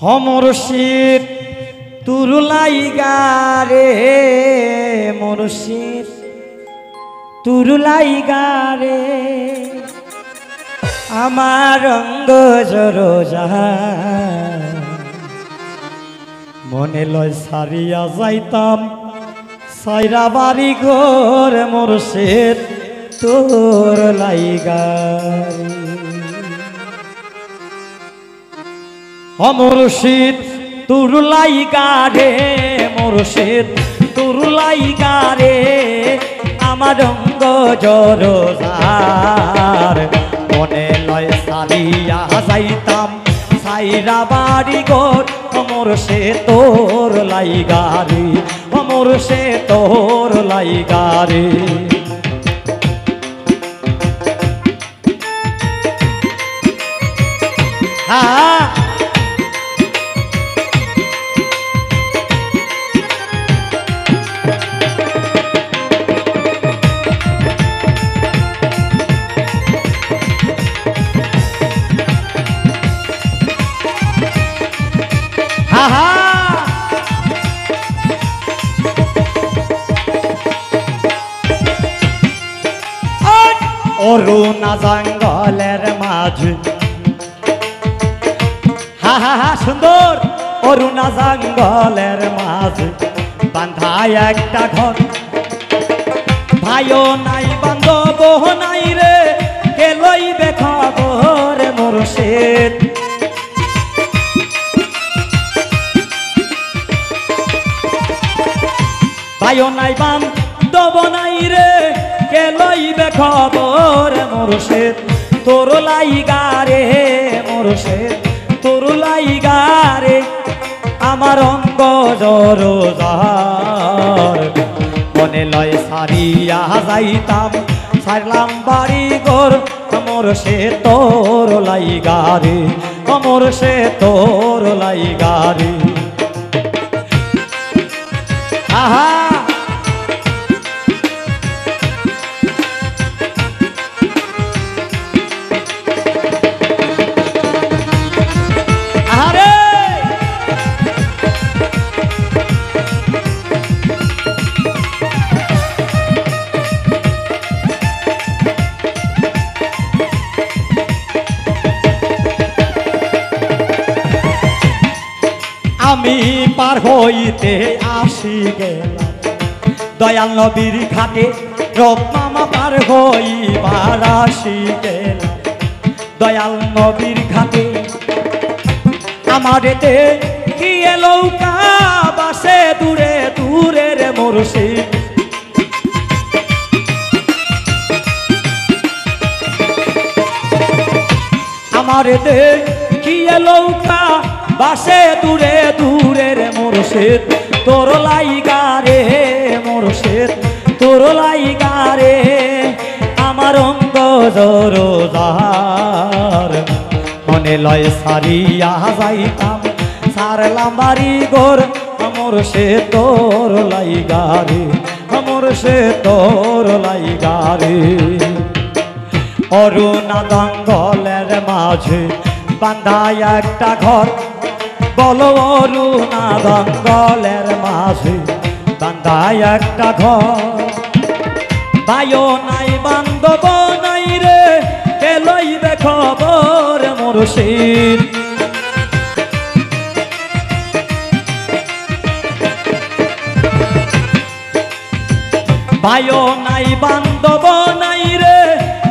মুর্শিদ তুরুলাইগা রে মুর্শিদ তুরুলাইগা রে আমার রঙ্গ জরোজা মনে লয় সারিয়া যাইতাম সাইরা বাড়ি ঘর মুর্শিদ তোর লাইগা মুর্শিদ তুরুলাইগা রে মুর্শিদ তুরুলাইগা রে আমার রঙ্গ জরোজার মনে লয় সারিয়া যাইতাম সাইরা বাড়ি ঘর মুর্শিদ তোর লাইগা রে মুর্শিদ তোর লাইগা রে হ্যাঁ অরুণা জঙ্গলের মাঝে হা হা হা সুন্দর অরুণা জঙ্গলের মাঝে বান্ধায় একটা ঘর ভাইও নাই বান্ধব নাই রে কে লইবে খবর মুর্শিদ ভাইও নাই বান্ধব নাই রে কে লইবে খবর মুর্শিদ তোর লাইগা রে মুর্শিদ তোর লাইগা রে আমার অঙ্গ জরোজার মনে লয় সারিয়া যাইতাম সারলাম বাড়ি ঘর মুর্শিদ তোর লাইগা রে মুর্শিদ তোর লাইগা রে আহা আমি পার হইতে আসি গেলাম দয়াল নবীর ঘাটে রব মামা পার হইবার আসি গেলাম দয়াল নবীর ঘাটে আমারেতে কি লৌকা বাসে দূরে দূরে রে মুর্শিদ আমারেতে কি লৌকা বাসে দূরে দূরে রে মুর্শিদ তোর লাইগা রে মুর্শিদ তোর লাইগা রে আমার অঙ্গ জরোজার মনে লয় সারিয়া যাইতাম সারলাম বাড়ি ঘর মুর্শিদ তোর লাইগা রে মুর্শিদ তোর লাইগা রে অরুণা জঙ্গলের মাঝে বান্ধায় একটা ঘর বলো অরুণা জঙ্গলের মাঝে বান্ধায় একটা ঘর ভাইও নাই বান্ধব নাই রে কে লইবে খবর মুর্শিদ ভাইও নাই বান্ধব নাই রে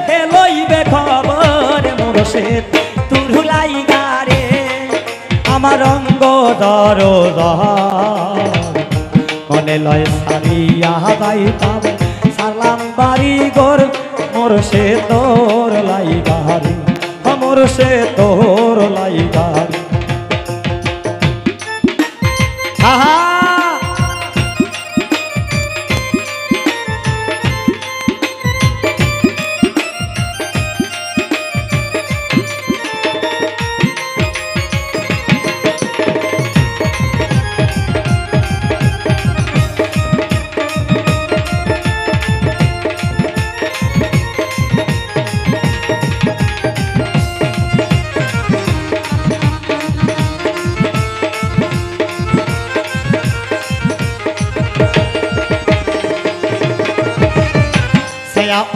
কে লইবে খবর মুর্শিদ তোর লাইগা রে আমার অঙ্গ জরোজার মনে লয় সারিয়া যাইতাম সারলাম বাড়ি ঘর মুর্শিদ তোর লাইগা রে মুর্শিদ তোর লাইগা রে আহা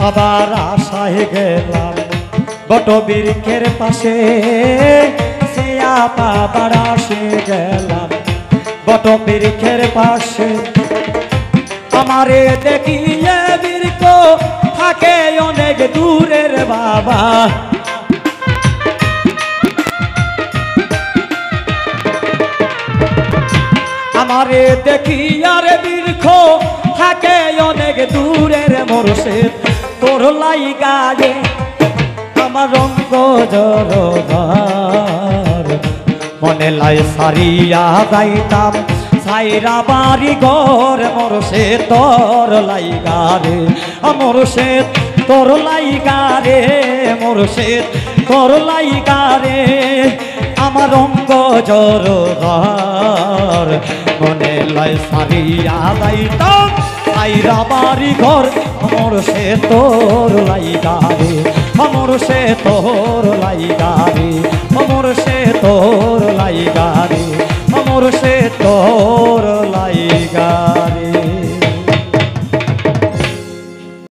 আবার আশায় গেলাম বটবৃক্ষের পাশে, সিয়া পাবার আসে গেলাম বটবৃক্ষের পাশে। আমারে দেখিয়ে বৃক্ষ থাকে অনেক দূরের বাবা, আমারে দেখিয়ার বৃক্ষ থাকে অনেক দূরের মুর্শিদ, তোর লাইগায়ে আমার রঙ্গ জরদার, মনে লাই সারিয়া যাইতাম সাইরা বাড়ি ঘর মুর্শিদ তোর লাইগারে, মুর্শিদ তোর লাইগারে, মুর্শিদ তোর লাইগারে আমার রঙ্গ জরদার, মনে লাই সারিয়া যাইতাম সাইরা বাড়ি ঘর মুর্শিদ তোর লাইগারে, মুর্শিদ তোর লাইগারে, মুর্শিদ তোর লাইগারে, মুর্শিদ তোর